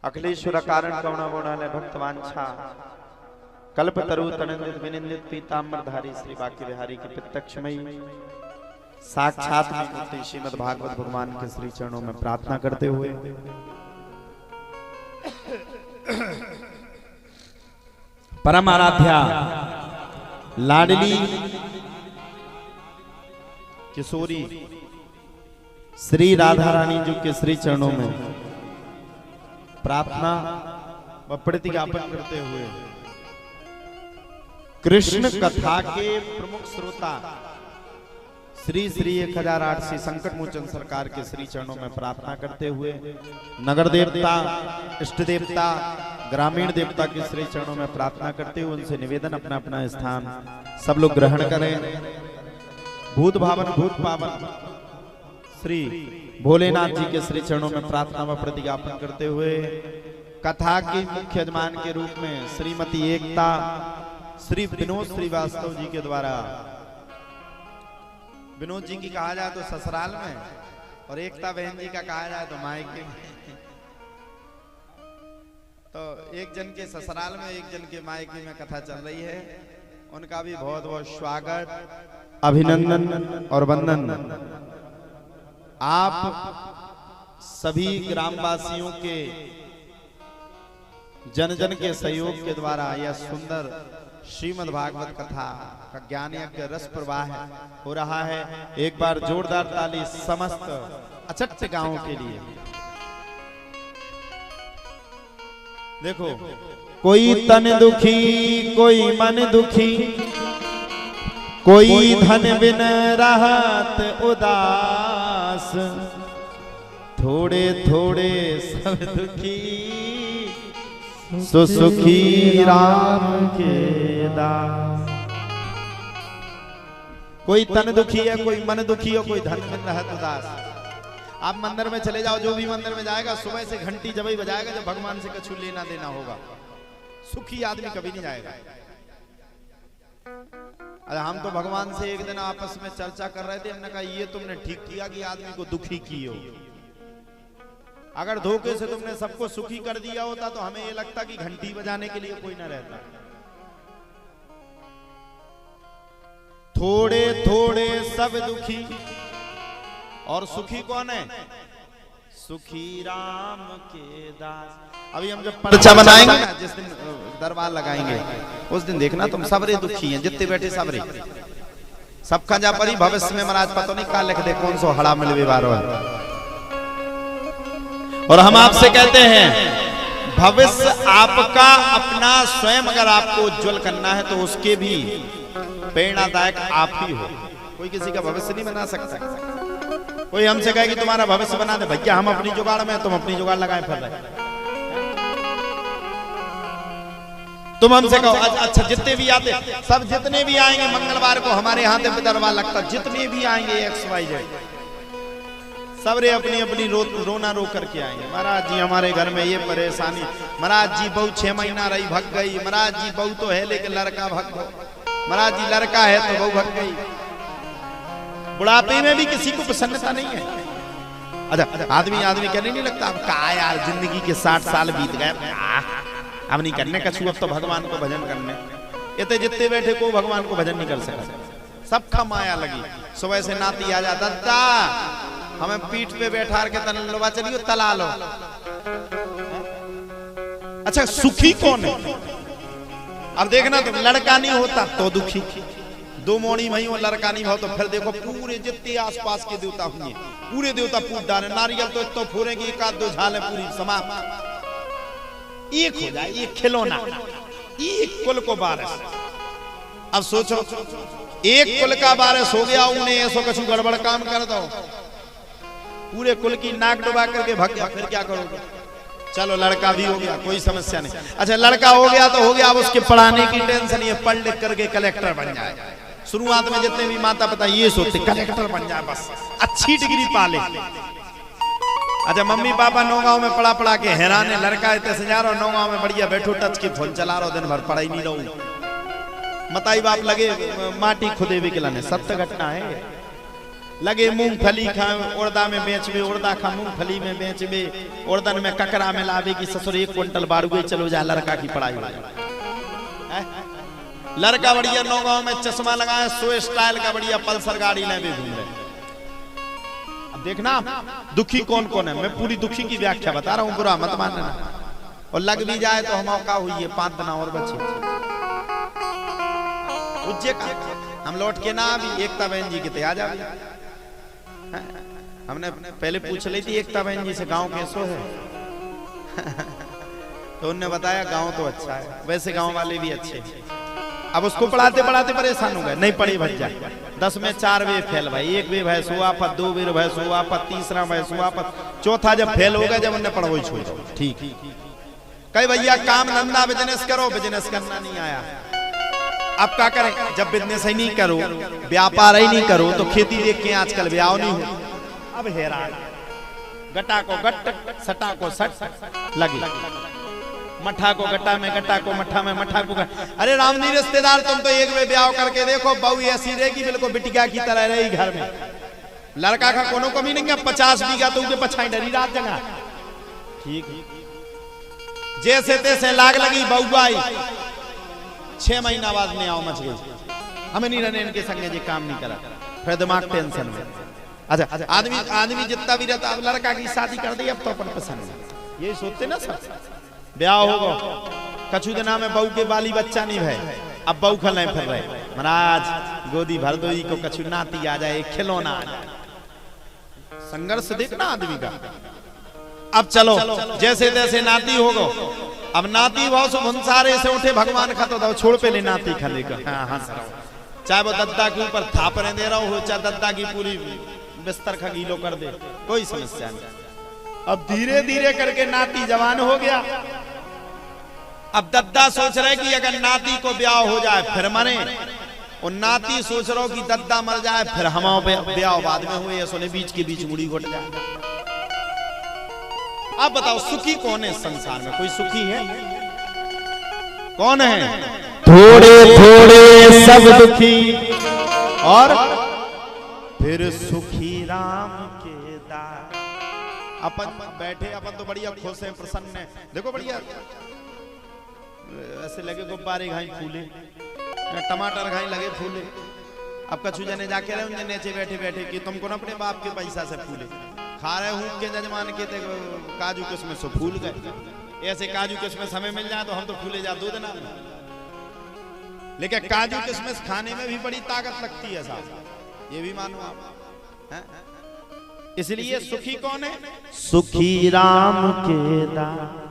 अखिलेश्वर कारण करुणा गुणालय भक्तवांछा कल्पतरु तनंदित विनिंदित पीताम्बरधारी श्री बांके बिहारी की प्रत्यक्षमयी साक्षात मूर्ति श्रीमद् भागवत भगवान के श्री चरणों में प्रार्थना करते हुए परम आराध्या लाडली किशोरी श्री राधा रानी जी के श्री चरणों में प्रार्थना व प्रतिज्ञापन करते हुए कृष्ण कथा के प्रमुख श्रोता श्री श्री 1008 श्री संकट मोचन सरकार के श्री चरणों में प्रार्थना करते हुए नगर देवता, इष्ट देवता, ग्रामीण देवता के श्री चरणों में प्रार्थना करते हुए उनसे निवेदन अपना अपना स्थान सब लोग ग्रहण करें। भूत भावन भूत पावन श्री भोलेनाथ जी के श्री चरणों में प्रार्थना व प्रतिज्ञापन करते हुए कथा के मुख्य यजमान के रूप में श्रीमती एकता श्री विनोद श्रीवास्तव जी के द्वारा, विनोद जी की कहा जाए तो ससुराल में और एकता बहन जी का कहा जाए तो मायके में, तो एक जन के ससुराल में एक जन के मायके में कथा चल रही है। उनका भी बहुत बहुत स्वागत, अभिनंदन और वंदन। आप सभी ग्रामवासियों के जन जन के सहयोग के द्वारा यह सुंदर श्रीमद् भागवत कथा का ज्ञान यज्ञ रस प्रवाह हो रहा है। एक बार जोरदार ताली समस्त अचट्ट गांवों के लिए। देखो, कोई तन दुखी, कोई मन दुखी, कोई धन बिन रहत उदास, थोड़े थोड़े सब दुखी, सो सुखी राम के दास। कोई तन दुखी है, कोई मन दुखी है, कोई धन बिन रहत उदास। आप मंदिर में चले जाओ, जो भी मंदिर में जाएगा सुबह से घंटी जब ही बजाएगा जब भगवान से कुछ लेना देना होगा, सुखी आदमी कभी नहीं जाएगा। अरे हम तो भगवान से एक दिन आपस में चर्चा कर रहे थे, हमने कहा ये तुमने ठीक किया कि आदमी को दुखी की हो। अगर धोखे से तुमने सबको सुखी कर दिया होता तो हमें ये लगता कि घंटी बजाने के लिए कोई ना रहता। थोड़े थोड़े सब दुखी और सुखी कौन है? सुखी राम के दास। अभी हम जब पर्चा बनाएंगे ना, जिस दिन दरबार लगाएंगे उस दिन देखना तुम सबरे दुखी हैं, जितने बैठे सबरे, सबका जा परी भविष्य में महाराज पता नहीं क्या लिख दे, कौन सो हड़ा मिल विवारो है। और हम आपसे कहते हैं भविष्य आपका अपना स्वयं अगर आपको उज्जवल करना है तो उसके भी प्रेरणादायक आप ही हो। कोई किसी का भविष्य नहीं बना सकता। कोई हमसे कहे कि तुम्हारा भविष्य बना दे, भैया हम अपनी जुगाड़ में, तुम अपनी जुगाड़ लगाए फिर रहे। तुम हमसे कहो अच्छा जितने भी आते सब, जितने भी आएंगे मंगलवार को हमारे यहाँ दरबार लगता, जितने भी आएंगे XYZ सबरे अपनी अपनी रोना रो करके आएंगे। महाराज जी हमारे घर में ये परेशानी, महाराज जी बहू 6 महीना रही भग गई, महाराज जी बहू तो है लेकिन लड़का भग गया, महाराज जी लड़का है तो बहू भग गई। बुढ़ापे में भी किसी को प्रसन्नता नहीं है। अच्छा आदमी कहने नहीं लगता अब कहा यार जिंदगी के 60 साल बीत गए, अब नहीं करने कछु, अब तो भगवान को भजन करने। इतने जितने बैठे को भगवान को भजन नहीं कर सकते, सबका माया लगी। सुबह से नाती आ जाता, दादा हमें पीठ पे बैठा के तलवा चलियो तला लो। अच्छा सुखी कौन है? अब देखना तुम, लड़का नहीं होता तो दुखी, 2 मोड़ी वही हो, लड़का नहीं हो तो फिर देखो पूरे जितने आसपास के देवता होंगे पूरे देवता पूछ डाले, नारियल तो फोड़ेंगे, एक आध 2 झाले पूरी समाप्त, एक हो जाए, एक खिलौना, एक कुल को बारिश। अब सोचो एक कुल का बारिश हो गया, उन्हें ऐसा कुछ गड़बड़ काम कर दो, पूरे कुल की नाक डुबा करके भाग गया, फिर क्या करोगे? चलो लड़का भी हो गया, कोई समस्या नहीं। अच्छा लड़का हो गया तो हो गया, अब उसके पढ़ाने की टेंशन, ये पढ़ लिख करके कलेक्टर बन जाए। शुरुआत में जितने भी माता पिता ये सोचते कलेक्टर बन जाए, बस अच्छी डिग्री पाले। अच्छा मम्मी पापा नौगांव में पढ़ा के हैरान है, लड़का इतने से जा रहा, नौगांव में बढ़िया बैठो टच के फोन चला रहा, दिन भर पढ़ाई नहीं रहूं, मताई बाप लगे माटी खुदे भी खिलाने। सत्य घटना है। लगे मूंगफली खाए उड़दा में बेचबे, उड़दा खा मूंगफली में बेचबे, उड़दन में ककरा में लावे कि ससुर 1 क्विंटल बारूगे चलो जा लड़का की पढ़ाई हो जाए। लड़का बढ़िया नौगांव में चश्मा लगाए, सो स्टाइल का बढ़िया पल्सर गाड़ी ले भी घूम रहे। अब देखना दुखी कौन कौन है, मैं पूरी दुखी की व्याख्या बता रहा हूँ, बुरा मत मानना। और लग भी जाए तो हम मौका हुई है 5 दिन और बचे उज्जे का हम लौट के ना अभी एकता बहन जी के आ जाए। हमने पहले पूछ ली थी एकता बहन जी से गांव कैसो है तो उन्होंने बताया गांव तो अच्छा है, वैसे गांव वाले भी अच्छे हैं। अब उसको पढ़ाते पढ़ाते परेशान हो गए, नहीं पढ़ी भज जाए। 10 में 4 वे फेल भाई, 1 वे भैंस हुआ पत, 2 वे भैंस हुआ पत, 3रा भैंस हुआ पत, 4था जब फेल हो गया जब उन्हें पढ़ो ही छोड़ दो। ठीक कई भैया काम धंधा बिजनेस करो, बिजनेस करना नहीं आया। अब क्या करें, जब बिजनेस ही नहीं करो, व्यापार ही नहीं करो तो खेती देख के आजकल ब्याह नहीं हो। अब हैरान, गटा को गट, सटा को सट लगे, मठा को गटा में, गटा को मठा में, मठा को अरे रामनी रिश्तेदार तुम तो 1 वे ब्याह करके देखो, बहू ऐसी रहेगी बिल्कुल बिटिया की तरह रही घर में। लड़का का कोनो कमी नहीं है, 50 बीघा तो उनके पछाई डरी रात जगह। ठीक जैसे तैसे लाग लगी, बहू आई, 6 महीना बाद में आओ मच गई। हमें नहीं रहने इनके संगे जी काम नहीं करा, फिर दिमाग टेंशन में। अच्छा आदमी जितना भी रहता, अब लड़का की शादी कर दी अब तो अपन पसंद है, ये सोचते ना सब। ब्याह होगा कछु दिना में बहू के बाली बच्चा नहीं है, अब बहू खल फिर रहे महाराज गोदी भर दो को कछु नाती आ जाए, खिलौना आ जाए। संघर्ष देखना आदमी का। अब चलो जैसे तैसे नाती होगा, अब नाती भाव से भंसारे से उठे भगवान खा तो छोड़ पे ले नाती खले का। हाँ चाहे वो दद्दा के ऊपर थापने दे रहा हो, चाहे दद्दा की पूरी बिस्तर का गीलो कर दे, कोई समस्या नहीं। अब धीरे धीरे करके नाती जवान हो गया। अब दद्दा सोच रहे कि अगर नाती को ब्याह हो जाए फिर मरे, और नाती सोच रहा कि दद्दा मर जाए फिर हम ब्याह बाद में हुए, सोने बीच के बीच मुड़ी घुट जाए। अब बताओ सुखी कौन है संसार में? कोई सुखी है? कौन है? थोड़े थोड़े सब दुखी और फिर सुखी राम के दार। अपन बैठे, अपन तो बढ़िया खुश है, प्रसन्न है। देखो बढ़िया ऐसे लगे गुब्बारे घाई फूले, टमाटर घाई लगे फूले। अब कछु जने जाके रहे उनके नीचे बैठे बैठे कि तुमको ना अपने बाप के पैसा से फूले खा रहे हूँ के जजमान के काजू किस्में से फूल गए। ऐसे काजू किस्में हमें मिल जाए तो हम तो फूले जा 2 दिन। लेकिन काजू किस्में खाने में भी बड़ी ताकत लगती है साहब, ये भी मानो आप। इसलिए सुखी कौन है? सुखी राम के दार।